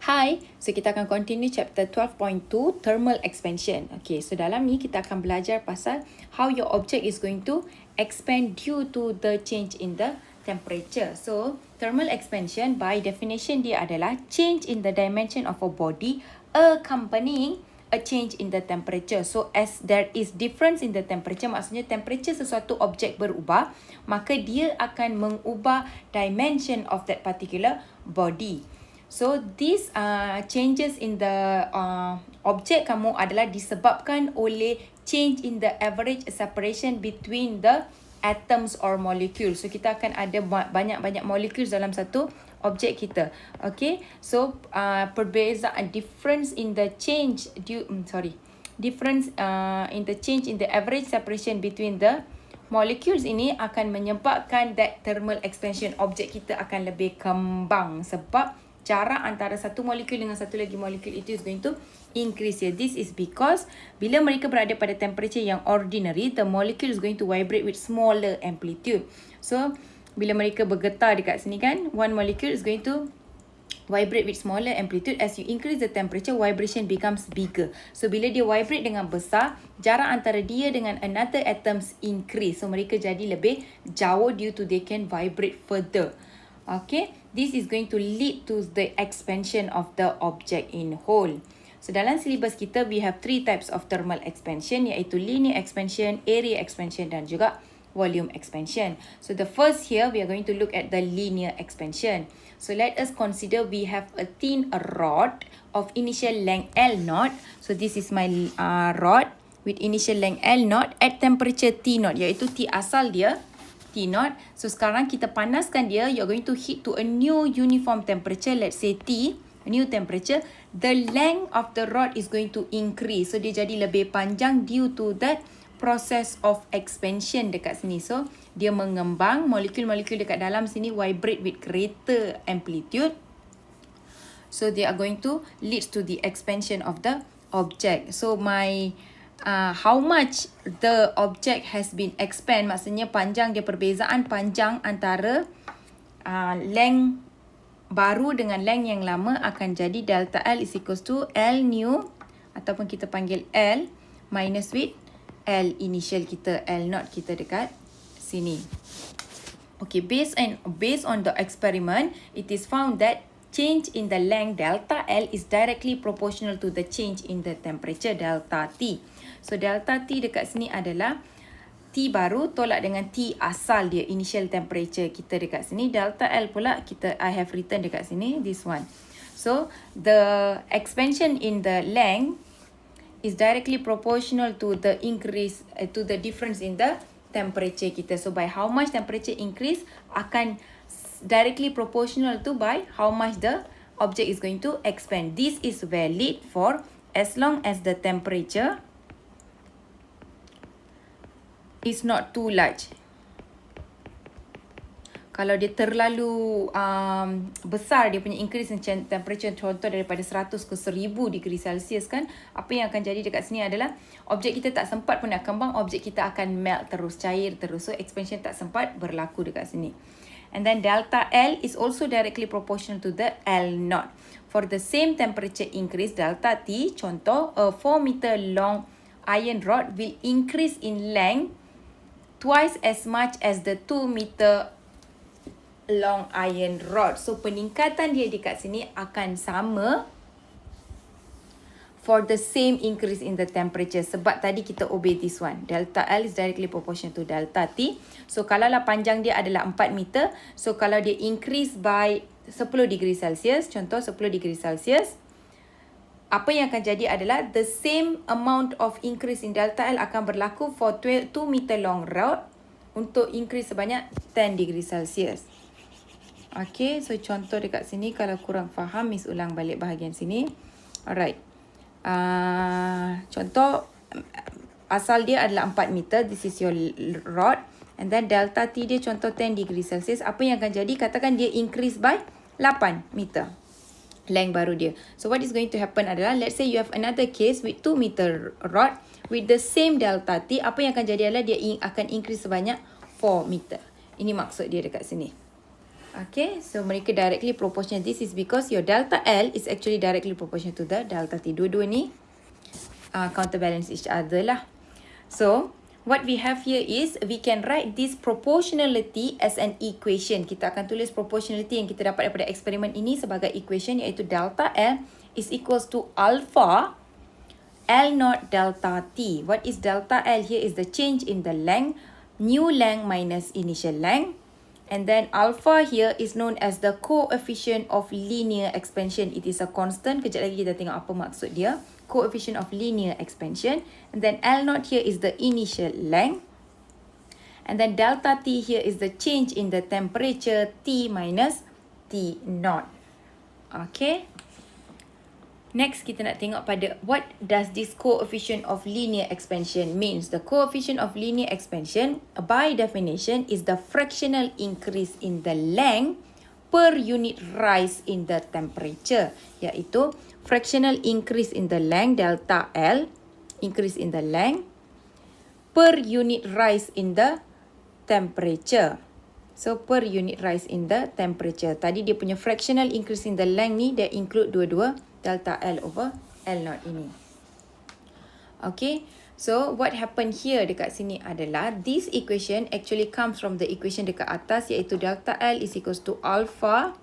Hi, so kita akan continue chapter 12.2 thermal expansion. Okay, so dalam ni kita akan belajar pasal how your object is going to expand due to the change in the temperature. So, thermal expansion by definition dia adalah change in the dimension of a body accompanying a change in the temperature. So, as there is difference in the temperature, maksudnya temperature sesuatu objek berubah, maka dia akan mengubah dimension of that particular body. So these changes in the object kamu adalah disebabkan oleh change in the average separation between the atoms or molecules. So kita akan ada banyak-banyak molecules dalam satu objek kita. Okay, so perbezaan difference in the change difference in the change in the average separation between the molecules ini akan menyebabkan that thermal expansion objek kita akan lebih kembang sebab jarak antara satu molekul dengan satu lagi molekul itu is going to increase here. This is because bila mereka berada pada temperature yang ordinary, the molecule is going to vibrate with smaller amplitude. So, bila mereka bergetar dekat sini kan, one molecule is going to vibrate with smaller amplitude. As you increase the temperature, vibration becomes bigger. So, bila dia vibrate dengan besar, jarak antara dia dengan another atoms increase. So, mereka jadi lebih jauh due to they can vibrate further. Okay, this is going to lead to the expansion of the object in whole. So dalam syllabus kita, we have three types of thermal expansion, iaitu linear expansion, area expansion dan juga volume expansion. So the first here, we are going to look at the linear expansion. So let us consider we have a thin rod of initial length L0. So this is my rod with initial length L0 at temperature T0, iaitu T asal dia T0. So sekarang kita panaskan dia, you're going to heat to a new uniform temperature, let's say T, a new temperature. The length of the rod is going to increase. So dia jadi lebih panjang due to that process of expansion dekat sini. So dia mengembang, molekul-molekul dekat dalam sini vibrate with greater amplitude. So they are going to lead to the expansion of the object. So how much the object has been expand, maksudnya panjang dia, perbezaan panjang antara length baru dengan length yang lama akan jadi delta L is equals to L new ataupun kita panggil L minus with L initial kita, L0 kita dekat sini. Okay, based on the experiment, it is found that change in the length delta L is directly proportional to the change in the temperature delta T. So delta T dekat sini adalah T baru tolak dengan T asal dia, initial temperature kita dekat sini. Delta L pula I have written dekat sini, this one. So the expansion in the length is directly proportional to the increase, to the difference in the temperature kita. So by how much temperature increase akan directly proportional to by how much the object is going to expand. This is valid for as long as the temperature is not too large. Kalau dia terlalu besar, dia punya increase in temperature, contoh daripada 100 ke 1000 degree Celsius kan, apa yang akan jadi dekat sini adalah objek kita tak sempat pun nak kembang, objek kita akan melt terus, cair terus. So expansion tak sempat berlaku dekat sini. And then delta L is also directly proportional to the L0. For the same temperature increase, delta T, contoh, a 4 meter long iron rod will increase in length twice as much as the 2 meter long iron rod. So peningkatan dia dekat sini akan sama for the same increase in the temperature. Sebab tadi kita obey this one. Delta L is directly proportional to delta T. So kalaulah panjang dia adalah 4 meter. So kalau dia increase by 10 degree Celsius, contoh 10 degree Celsius, apa yang akan jadi adalah the same amount of increase in delta L akan berlaku for 2 meter long rod untuk increase sebanyak 10 degree Celsius. Okay, so contoh dekat sini, kalau kurang faham, Miss ulang balik bahagian sini. Alright. Contoh asal dia adalah 4 meter, this is your rod, and then delta T dia contoh 10 degree Celsius. Apa yang akan jadi, katakan dia increase by 8 meter length baru dia. So what is going to happen adalah, let's say you have another case with 2 meter rod with the same delta T. Apa yang akan jadi adalah dia akan increase sebanyak 4 meter. Ini maksud dia dekat sini. Okay, so mereka directly proportional. This is because your delta L is actually directly proportional to the delta T. Dua-dua ni counterbalance each other lah. So, what we have here is we can write this proportionality as an equation. Kita akan tulis proportionality yang kita dapat daripada eksperimen ini sebagai equation, iaitu delta L is equals to alpha L naught delta T. What is delta L here is the change in the length, new length minus initial length. And then alpha here is known as the coefficient of linear expansion. It is a constant. Kejap lagi kita tengok apa maksud dia. Coefficient of linear expansion. And then L naught here is the initial length. And then delta T here is the change in the temperature T minus T naught. Okay. Next, kita nak tengok pada what does this coefficient of linear expansion means. The coefficient of linear expansion, by definition, is the fractional increase in the length per unit rise in the temperature. Iaitu fractional increase in the length, delta L, increase in the length, per unit rise in the temperature. So, per unit rise in the temperature. Tadi dia punya fractional increase in the length ni, dia include dua-dua delta L over L naught ini. Okay, so what happened here dekat sini adalah this equation actually comes from the equation dekat atas, iaitu delta L is equals to alpha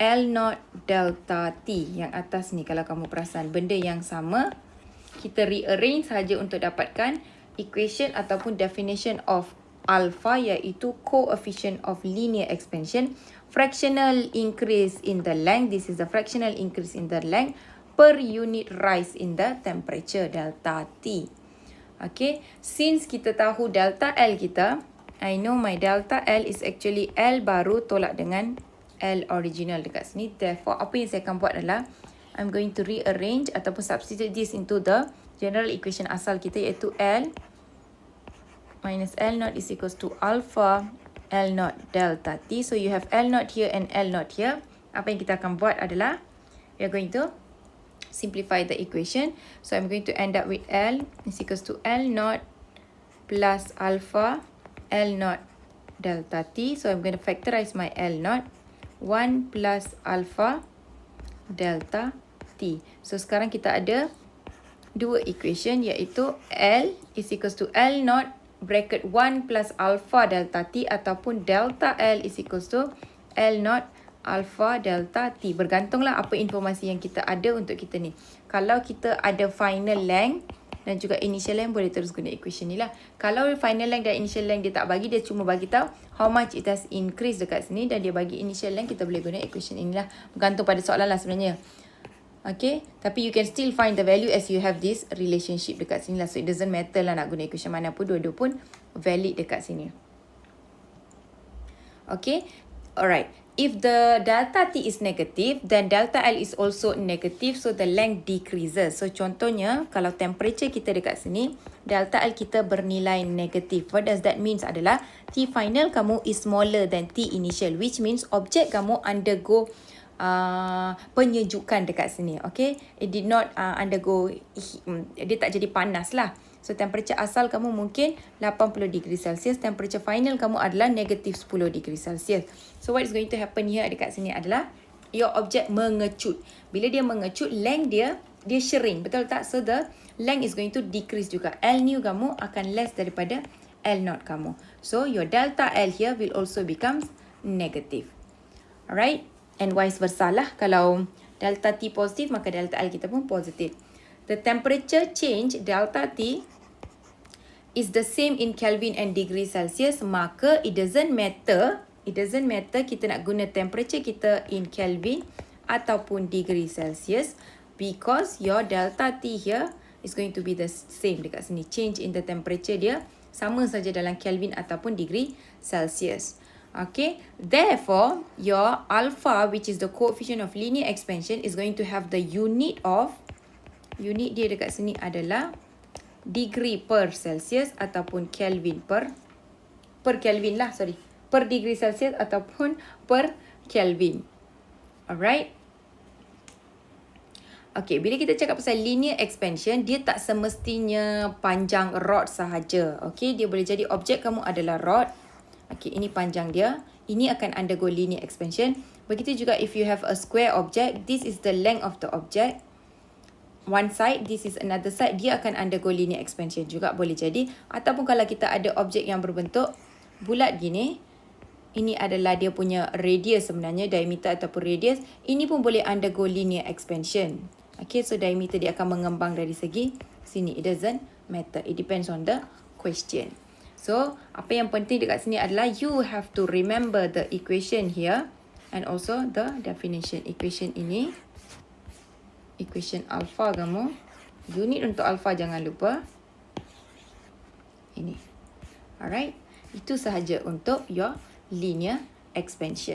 L naught delta T. Yang atas ni kalau kamu perasan benda yang sama, kita rearrange saja untuk dapatkan equation ataupun definition of alpha, iaitu coefficient of linear expansion, fractional increase in the length. This is the fractional increase in the length per unit rise in the temperature, delta T. Okay, since kita tahu delta L kita, I know my delta L is actually L baru tolak dengan L original dekat sini. Therefore, apa yang saya akan buat adalah I'm going to rearrange ataupun substitute this into the general equation asal kita, iaitu L minus L naught is equals to alpha L naught delta T. So you have L naught here and L naught here. Apa yang kita akan buat adalah we are going to simplify the equation. So I'm going to end up with L is equals to L naught plus alpha L naught delta T. So I'm going to factorize my L naught. 1 plus alpha delta T. So sekarang kita ada dua equation, iaitu L is equals to L naught bracket 1 plus alpha delta T, ataupun delta L is equals to L naught alpha delta T. Bergantunglah apa informasi yang kita ada untuk kita ni. Kalau kita ada final length dan juga initial length, boleh terus guna equation ni lah. Kalau final length dan initial length dia tak bagi, dia cuma bagi tahu how much it has increased dekat sini, dan dia bagi initial length, kita boleh guna equation inilah. Bergantung pada soalan lah sebenarnya. Okay, tapi you can still find the value as you have this relationship dekat sini lah. So it doesn't matter lah nak guna equation mana pun, dua-dua pun valid dekat sini. Okay, alright. If the delta T is negative, then delta L is also negative, so the length decreases. So contohnya, kalau temperature kita dekat sini, delta L kita bernilai negatif. What does that mean adalah T final kamu is smaller than T initial, which means objek kamu undergo penyejukan dekat sini. Okay, it did not undergo, dia tak jadi panas lah. So temperature asal kamu mungkin 80 degree Celsius, temperature final kamu adalah negative 10 degree Celsius. So what is going to happen here dekat sini adalah your object mengecut. Bila dia mengecut, length dia shrink, betul tak? So the length is going to decrease juga. L new kamu akan less daripada L naught kamu. So your delta L here will also become negative. Alright? And vice versa lah. Kalau delta T positif, maka delta L kita pun positif. The temperature change delta T is the same in Kelvin and degree Celsius, maka it doesn't matter kita nak guna temperature kita in Kelvin ataupun degree Celsius, because your delta T here is going to be the same dekat sini. Change in the temperature dia sama saja dalam Kelvin ataupun degree Celsius. Okay, therefore your alpha, which is the coefficient of linear expansion, is going to have the unit dia dekat sini adalah degree per Celsius ataupun Kelvin per Kelvin lah, per degree Celsius ataupun per Kelvin. Alright. Okay, bila kita cakap pasal linear expansion, dia tak semestinya panjang rod sahaja. Okay, dia boleh jadi objek kamu adalah rod. Okay, ini panjang dia. ini akan undergo linear expansion. Begitu juga if you have a square object, this is the length of the object. One side, this is another side, dia akan undergo linear expansion juga boleh jadi. Ataupun kalau kita ada objek yang berbentuk bulat gini, ini adalah dia punya radius sebenarnya, diameter ataupun radius, ini pun boleh undergo linear expansion. Okay, so diameter dia akan mengembang dari segi sini. It doesn't matter. It depends on the question. So, apa yang penting dekat sini adalah you have to remember the equation here and also the definition. Equation ini, equation alpha kamu. Unit untuk alpha jangan lupa. Ini. Alright. Itu sahaja untuk your linear expansion.